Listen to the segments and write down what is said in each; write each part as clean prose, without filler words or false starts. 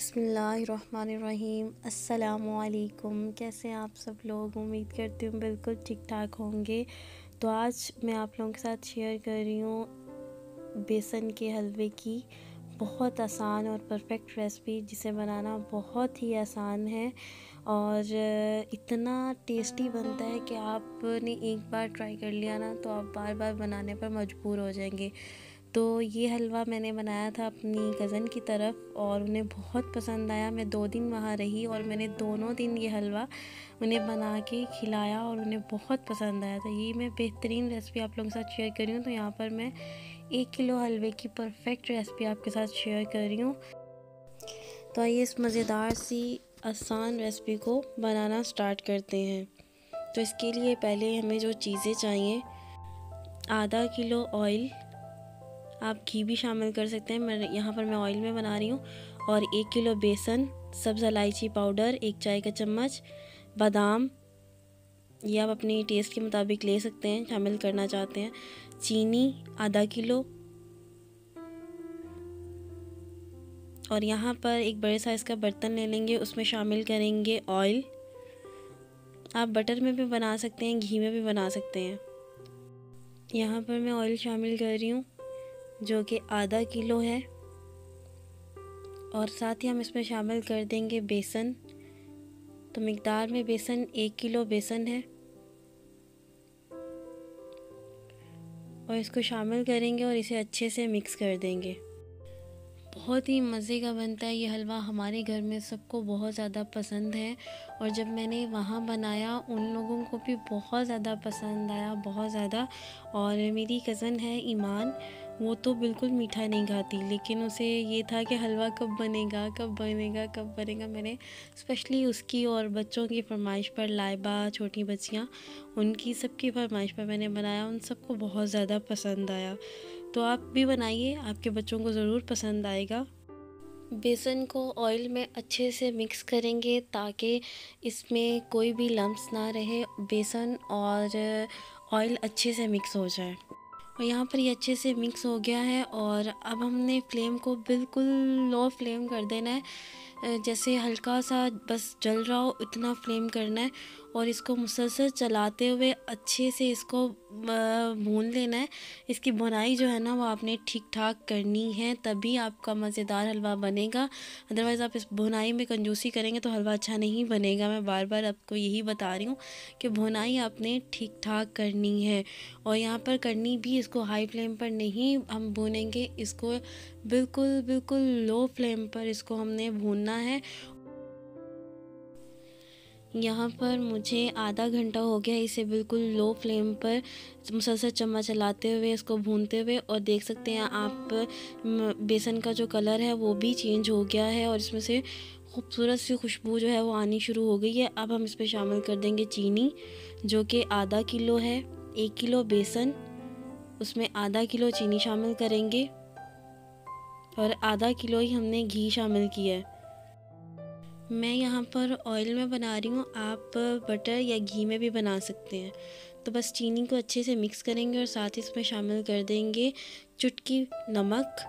बिस्मिल्लाहिर्रहमानिर्रहीम। अस्सलामुअलैकुम। कैसे हैं आप सब लोग? उम्मीद करती हूँ बिल्कुल ठीक ठाक होंगे। तो आज मैं आप लोगों के साथ शेयर कर रही हूँ बेसन के हलवे की बहुत आसान और परफेक्ट रेसिपी, जिसे बनाना बहुत ही आसान है और इतना टेस्टी बनता है कि आपने एक बार ट्राई कर लिया ना तो आप बार बार बनाने पर मजबूर हो जाएंगे। तो ये हलवा मैंने बनाया था अपनी कज़न की तरफ और उन्हें बहुत पसंद आया। मैं 2 दिन वहाँ रही और मैंने दोनों दिन ये हलवा उन्हें बना के खिलाया और उन्हें बहुत पसंद आया था। ये मैं बेहतरीन रेसिपी आप लोगों के साथ शेयर कर रही हूँ। तो यहाँ पर मैं 1 किलो हलवे की परफेक्ट रेसिपी आपके साथ शेयर कर रही हूँ। तो आइए इस मज़ेदार सी आसान रेसिपी को बनाना स्टार्ट करते हैं। तो इसके लिए पहले हमें जो चीज़ें चाहिए, आधा किलो ऑयल, आप घी भी शामिल कर सकते हैं, यहाँ पर मैं ऑयल में बना रही हूँ, और 1 किलो बेसन, सब्ज़ इलायची पाउडर 1 चाय का चम्मच, बादाम ये आप अपनी टेस्ट के मुताबिक ले सकते हैं, शामिल करना चाहते हैं, चीनी आधा किलो, और यहाँ पर एक बड़े साइज़ का बर्तन ले लेंगे, उसमें शामिल करेंगे ऑयल। आप बटर में भी बना सकते हैं, घी में भी बना सकते हैं। यहाँ पर मैं ऑयल शामिल कर रही हूँ जो कि आधा किलो है, और साथ ही हम इसमें शामिल कर देंगे बेसन। तो मिकदार में बेसन 1 किलो बेसन है और इसको शामिल करेंगे और इसे अच्छे से मिक्स कर देंगे। बहुत ही मज़े का बनता है ये हलवा, हमारे घर में सबको बहुत ज़्यादा पसंद है और जब मैंने वहाँ बनाया उन लोगों को भी बहुत ज़्यादा पसंद आया, बहुत ज़्यादा। और मेरी कज़न है ईमान, वो तो बिल्कुल मीठा नहीं खाती, लेकिन उसे ये था कि हलवा कब बनेगा कब बनेगा कब बनेगा। मैंने स्पेशली उसकी और बच्चों की फरमाइश पर, लाइबा छोटी बच्चियाँ, उनकी सबकी फरमाइश पर मैंने बनाया, उन सबको बहुत ज़्यादा पसंद आया। तो आप भी बनाइए, आपके बच्चों को ज़रूर पसंद आएगा। बेसन को ऑयल में अच्छे से मिक्स करेंगे ताकि इसमें कोई भी लम्प्स ना रहे, बेसन और ऑयल अच्छे से मिक्स हो जाए। और यहाँ पर ये अच्छे से मिक्स हो गया है और अब हमने फ्लेम को बिल्कुल लो फ्लेम कर देना है, जैसे हल्का सा बस जल रहा हो इतना फ्लेम करना है और इसको मुसलसल चलाते हुए अच्छे से इसको भून लेना है। इसकी भुनाई जो है ना वो आपने ठीक ठाक करनी है, तभी आपका मज़ेदार हलवा बनेगा। अदरवाइज़ आप इस भुनाई में कंजूसी करेंगे तो हलवा अच्छा नहीं बनेगा। मैं बार बार आपको यही बता रही हूँ कि भुनाई आपने ठीक ठाक करनी है, और यहाँ पर करनी भी, इसको हाई फ्लेम पर नहीं हम भूनेंगे, इसको बिल्कुल बिल्कुल लो फ्लेम पर इसको हमने भूनना है। यहाँ पर मुझे आधा घंटा हो गया इसे बिल्कुल लो फ्लेम पर मुसलसल चम्मच चलाते हुए इसको भूनते हुए, और देख सकते हैं आप बेसन का जो कलर है वो भी चेंज हो गया है और इसमें से खूबसूरत सी खुशबू जो है वो आनी शुरू हो गई है। अब हम इस पर शामिल कर देंगे चीनी, जो कि आधा किलो है। 1 किलो बेसन, उसमें आधा किलो चीनी शामिल करेंगे और आधा किलो ही हमने घी शामिल किया है। मैं यहाँ पर ऑयल में बना रही हूँ, आप बटर या घी में भी बना सकते हैं। तो बस चीनी को अच्छे से मिक्स करेंगे और साथ ही इसमें शामिल कर देंगे चुटकी नमक।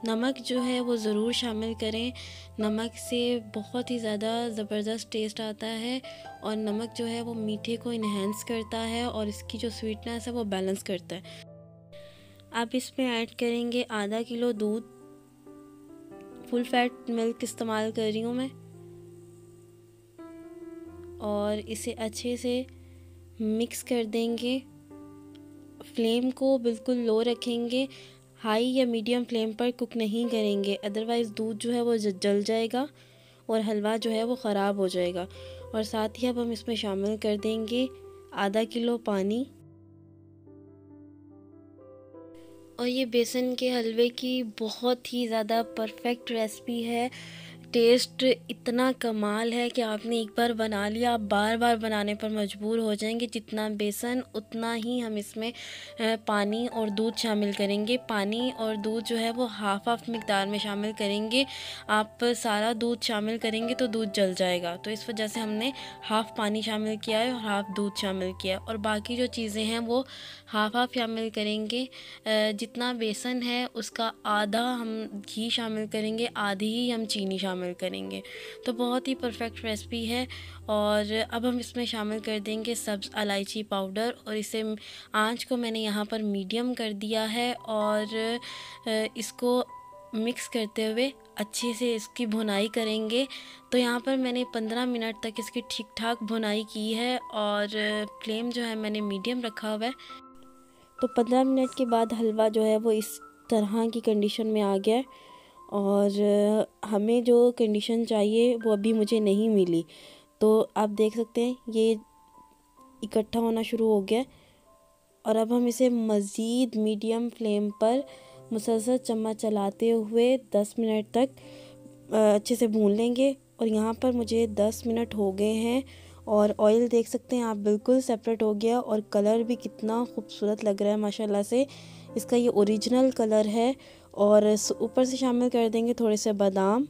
नमक जो है वो ज़रूर शामिल करें, नमक से बहुत ही ज़्यादा ज़बरदस्त टेस्ट आता है और नमक जो है वो मीठे को इन्हेंस करता है और इसकी जो स्वीटनेस है वो बैलेंस करता है। आप इसमें ऐड करेंगे आधा किलो दूध, फुल फैट मिल्क इस्तेमाल कर रही हूँ मैं, और इसे अच्छे से मिक्स कर देंगे। फ्लेम को बिल्कुल लो रखेंगे, हाई या मीडियम फ्लेम पर कुक नहीं करेंगे, अदरवाइज़ दूध जो है वो जल जाएगा और हलवा जो है वो ख़राब हो जाएगा। और साथ ही अब हम इसमें शामिल कर देंगे आधा किलो पानी। और ये बेसन के हलवे की बहुत ही ज़्यादा परफेक्ट रेसिपी है। टेस्ट इतना कमाल है कि आपने एक बार बना लिया आप बार बार बनाने पर मजबूर हो जाएंगे। जितना बेसन उतना ही हम इसमें पानी और दूध शामिल करेंगे। पानी और दूध जो है वो हाफ़ हाफ़ मिकदार में शामिल करेंगे। आप सारा दूध शामिल करेंगे तो दूध जल जाएगा, तो इस वजह से हमने हाफ़ पानी शामिल किया है और हाफ़ दूध शामिल किया, और बाकी जो चीज़ें हैं वो हाफ़ हाफ़ शामिल करेंगे। जितना बेसन है उसका आधा हम घी शामिल करेंगे, आधी ही हम चीनी शामिल शामिल करेंगे। तो बहुत ही परफेक्ट रेसिपी है। और अब हम इसमें शामिल कर देंगे सब्ज़ इलायची पाउडर, और इसे आंच को मैंने यहाँ पर मीडियम कर दिया है। और इसको मिक्स करते हुए अच्छे से इसकी भुनाई करेंगे। तो यहाँ पर मैंने 15 मिनट तक इसकी ठीक ठाक भुनाई की है, और फ्लेम जो है मैंने मीडियम रखा हुआ है। तो 15 मिनट के बाद हलवा जो है वो इस तरह की कंडीशन में आ गया है, और हमें जो कंडीशन चाहिए वो अभी मुझे नहीं मिली। तो आप देख सकते हैं ये इकट्ठा होना शुरू हो गया है। और अब हम इसे मज़ीद मीडियम फ्लेम पर मुसलसल चम्मच चलाते हुए 10 मिनट तक अच्छे से भून लेंगे। और यहाँ पर मुझे 10 मिनट हो गए हैं, और ऑयल देख सकते हैं आप बिल्कुल सेपरेट हो गया, और कलर भी कितना खूबसूरत लग रहा है माशाल्लाह से। इसका ये ओरिजिनल कलर है। और ऊपर से शामिल कर देंगे थोड़े से बादाम।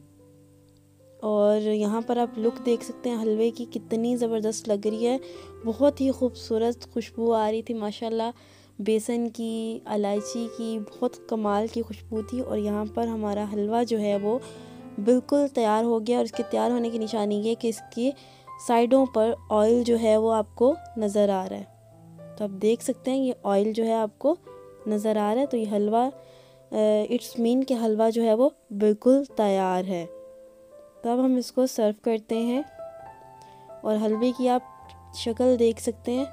और यहाँ पर आप लुक देख सकते हैं हलवे की कितनी ज़बरदस्त लग रही है, बहुत ही खूबसूरत खुशबू आ रही थी माशाल्लाह। बेसन की, इलायची की बहुत कमाल की खुशबू थी। और यहाँ पर हमारा हलवा जो है वो बिल्कुल तैयार हो गया। और इसके तैयार होने की निशानी ये कि इसकी साइडों पर ऑयल जो है वो आपको नज़र आ रहा है। तो आप देख सकते हैं ये ऑयल जो है आपको नज़र आ रहा है। तो ये हलवा इट्स मीन कि हलवा जो है वो बिल्कुल तैयार है। तो अब हम इसको सर्व करते हैं, और हलवे की आप शक्ल देख सकते हैं।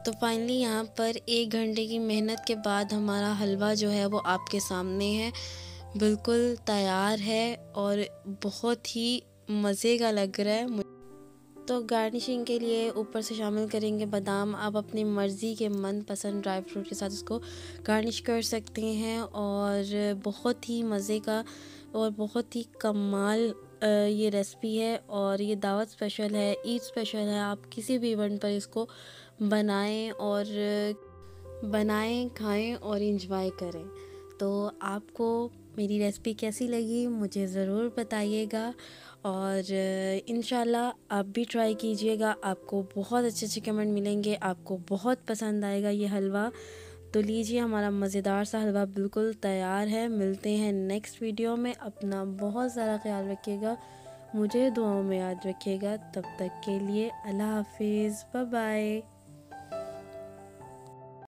तो फाइनली यहाँ पर 1 घंटे की मेहनत के बाद हमारा हलवा जो है वो आपके सामने है, बिल्कुल तैयार है, और बहुत ही मज़े का लग रहा है। तो गार्निशिंग के लिए ऊपर से शामिल करेंगे बादाम। आप अपनी मर्ज़ी के मनपसंद ड्राई फ्रूट के साथ इसको गार्निश कर सकते हैं। और बहुत ही मज़े का और बहुत ही कमाल ये रेसिपी है, और ये दावत स्पेशल है, ईद स्पेशल है। आप किसी भी इवेंट पर इसको बनाएं, खाएं और इंजॉय करें। तो आपको मेरी रेसिपी कैसी लगी मुझे ज़रूर बताइएगा, और इंशाल्लाह आप भी ट्राई कीजिएगा। आपको बहुत अच्छे अच्छे कमेंट मिलेंगे, आपको बहुत पसंद आएगा ये हलवा। तो लीजिए, हमारा मज़ेदार सा हलवा बिल्कुल तैयार है। मिलते हैं नेक्स्ट वीडियो में। अपना बहुत सारा ख्याल रखिएगा, मुझे दुआओं में याद रखिएगा। तब तक के लिए अल्लाह हाफिज़, बाय बाय।